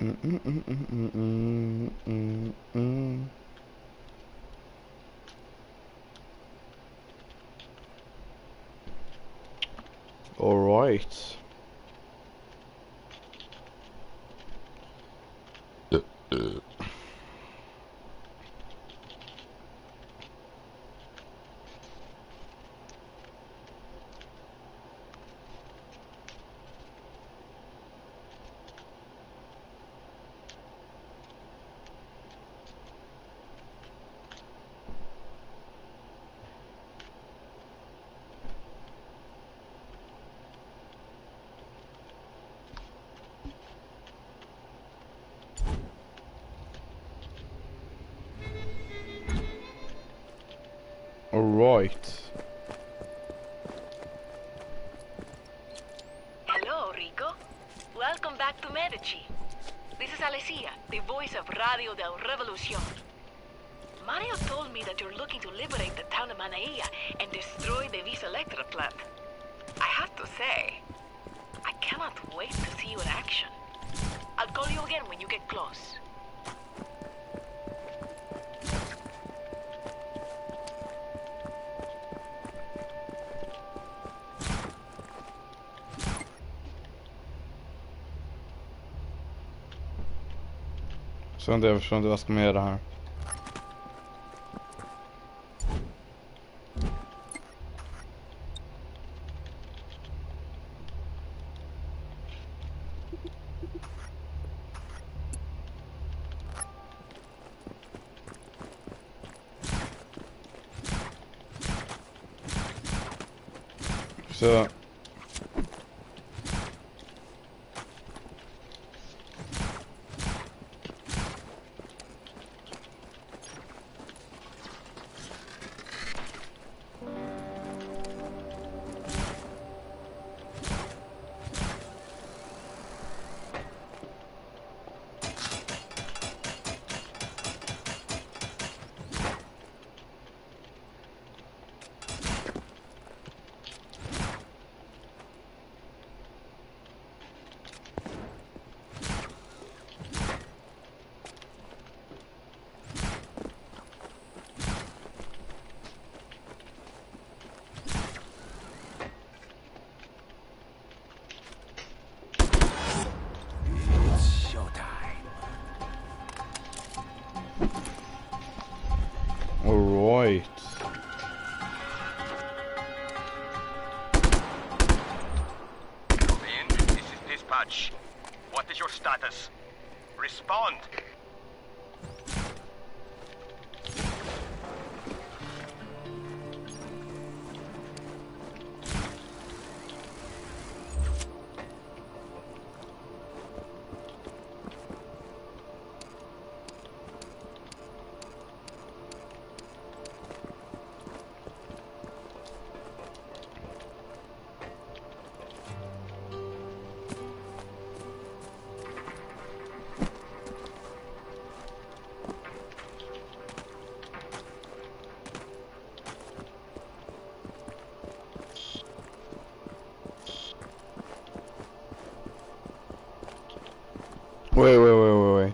Mm, mm, mm, mm, mm, mm, mm. All right. All right. Hello, Rico. Welcome back to Medici. This is Alessia, the voice of Radio del Revolucion. Mario told me that you're looking to liberate the town of Manaia and destroy the Vis Electra plant. I have to say, I cannot wait to see you in action. I'll call you again when you get close. Jag förstår inte vad ska man göra här. Så all right. In, this is dispatch. What is your status? Respond! Wait.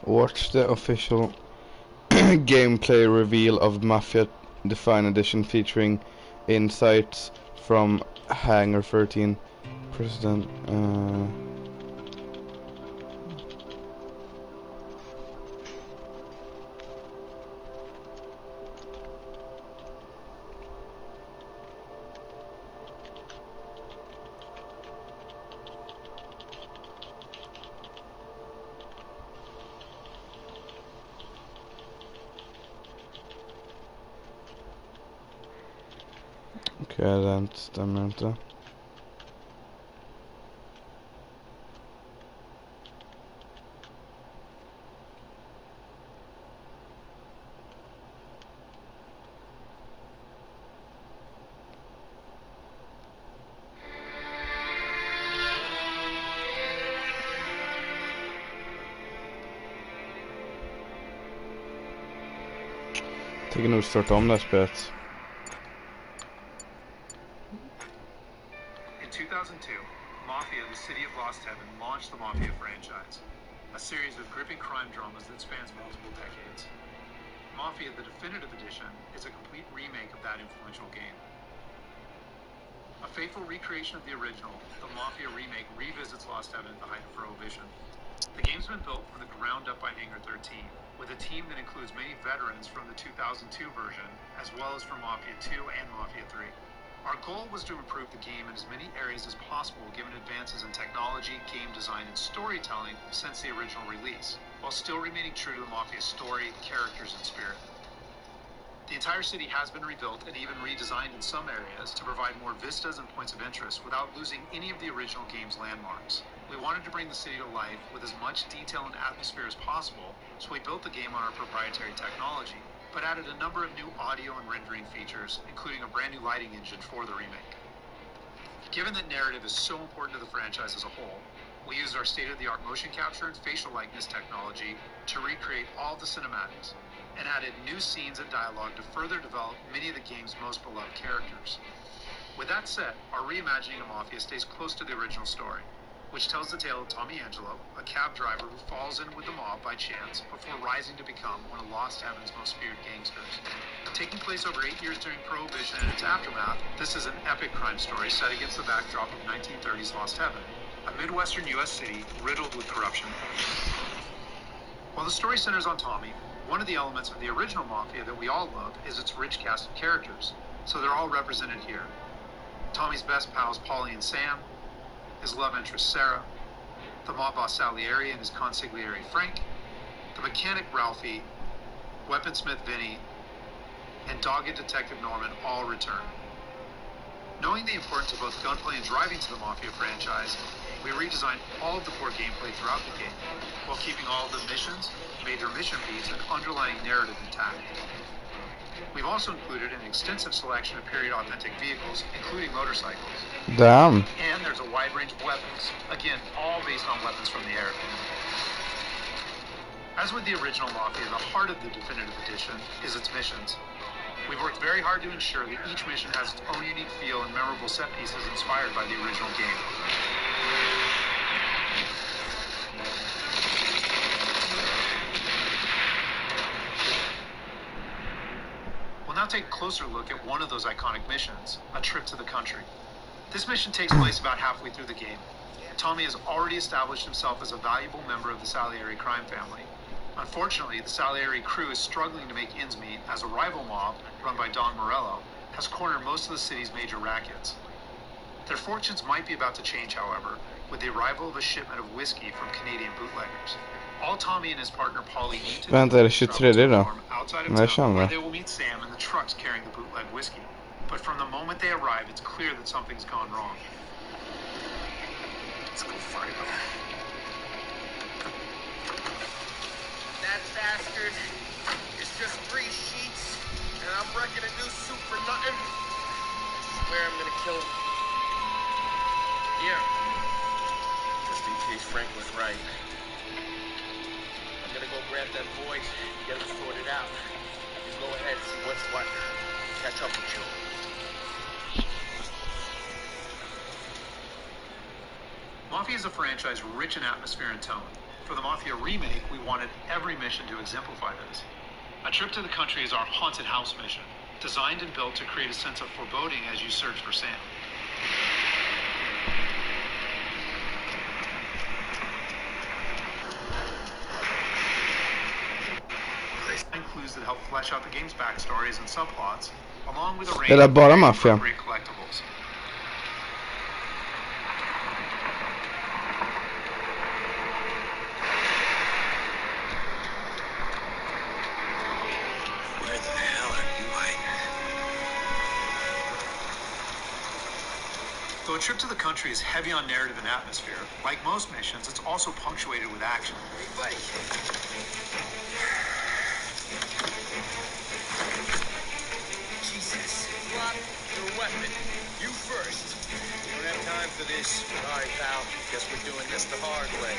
Watch the official gameplay reveal of Mafia Define Edition featuring insights from Hangar 13 President. Okej, det stämmer inte. Fick nog starta om det här spelet. In 2002, Mafia: The City of Lost Heaven launched the Mafia franchise, a series of gripping crime dramas that spans multiple decades. Mafia: The Definitive Edition is a complete remake of that influential game. A faithful recreation of the original, the Mafia remake revisits Lost Heaven at the height of Prohibition. The game's been built from the ground up by Hangar 13, with a team that includes many veterans from the 2002 version, as well as from Mafia 2 and Mafia 3. Our goal was to improve the game in as many areas as possible given advances in technology, game design, and storytelling since the original release, while still remaining true to the Mafia story, characters, and spirit. The entire city has been rebuilt and even redesigned in some areas to provide more vistas and points of interest without losing any of the original game's landmarks. We wanted to bring the city to life with as much detail and atmosphere as possible, so we built the game on our proprietary technology, but added a number of new audio and rendering features, including a brand new lighting engine for the remake. Given that narrative is so important to the franchise as a whole, we used our state-of-the-art motion capture and facial likeness technology to recreate all the cinematics, and added new scenes and dialogue to further develop many of the game's most beloved characters. With that said, our reimagining of Mafia stays close to the original story, which tells the tale of Tommy Angelo, a cab driver who falls in with the mob by chance before rising to become one of Lost Heaven's most feared gangsters. Taking place over 8 years during Prohibition and its aftermath, this is an epic crime story set against the backdrop of 1930s Lost Heaven, a Midwestern U.S. city riddled with corruption. While the story centers on Tommy, one of the elements of the original Mafia that we all love is its rich cast of characters, so they're all represented here. Tommy's best pals, Paulie and Sam, his love interest, Sarah, the mob boss, Salieri, and his consigliere, Frank, the mechanic, Ralphie, weaponsmith, Vinny, and dogged detective, Norman, all return. Knowing the importance of both gunplay and driving to the Mafia franchise, we redesigned all of the core gameplay throughout the game, while keeping all of the missions, major mission beats, and underlying narrative intact. We've also included an extensive selection of period-authentic vehicles, including motorcycles. Damn. And there's a wide range of weapons, again, all based on weapons from the air. As with the original Mafia, the heart of the Definitive Edition is its missions. We've worked very hard to ensure that each mission has its own unique feel and memorable set pieces inspired by the original game. We'll now take a closer look at one of those iconic missions, A Trip to the Country. This mission takes place about halfway through the game. Tommy has already established himself as a valuable member of the Salieri crime family. Unfortunately, the Salieri crew is struggling to make ends meet as a rival mob, run by Don Morello, has cornered most of the city's major rackets. Their fortunes might be about to change, however, with the arrival of a shipment of whiskey from Canadian bootleggers. All Tommy and his partner Paulie need to Vänta, är det 23 då? outside Nej, of town, where 22. they will meet Sam and the trucks carrying the bootleg whiskey. But from the moment they arrive, it's clear that something's gone wrong. Let's go find them. That bastard is just 3 sheets, and I'm wrecking a new suit for nothing. I swear I'm gonna kill him. Here. Just in case Frank was right. I'm gonna go grab them boys, get them sorted out. You go ahead, see what's what. Catch up with you. Mafia is a franchise rich in atmosphere and tone. For the Mafia remake, we wanted every mission to exemplify this. A Trip to the Country is our haunted house mission, designed and built to create a sense of foreboding as you search for Sam. Clues that help flesh out the game's backstories and subplots, along with a range Eller bara of Mafia. appropriate collectibles. Where the hell are you hiding? Though A Trip to the Country is heavy on narrative and atmosphere, like most missions, it's also punctuated with action. Hey, buddy. Jesus. Drop your weapon. You first. We don't have time for this. Sorry, pal. Guess we're doing this the hard way.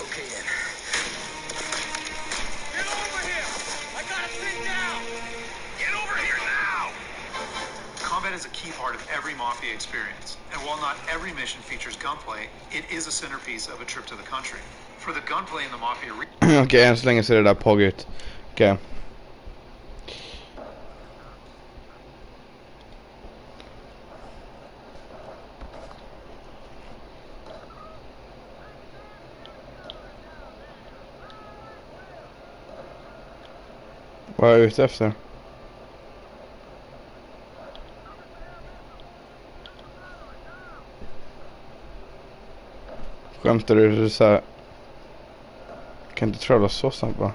Okay, then. Get over here! I got a thing down! Get over here now! Combat is a key part of every Mafia experience, and while not every mission features gunplay, it is a centerpiece of a trip to the country. For the gunplay in the Mafia Okej, än så länge ser det där pågigt. Okej. Vad är jag ute efter? Skämtar du så här? Kan inte trälla så snabbt va?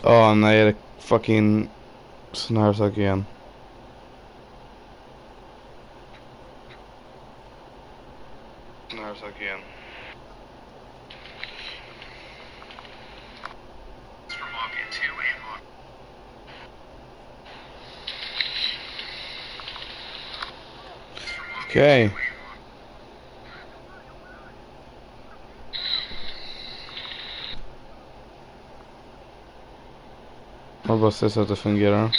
Åh nej, det är fucking sån här sak igen. Sån här sak igen. Okej. Jag bara ser så att det fungerar.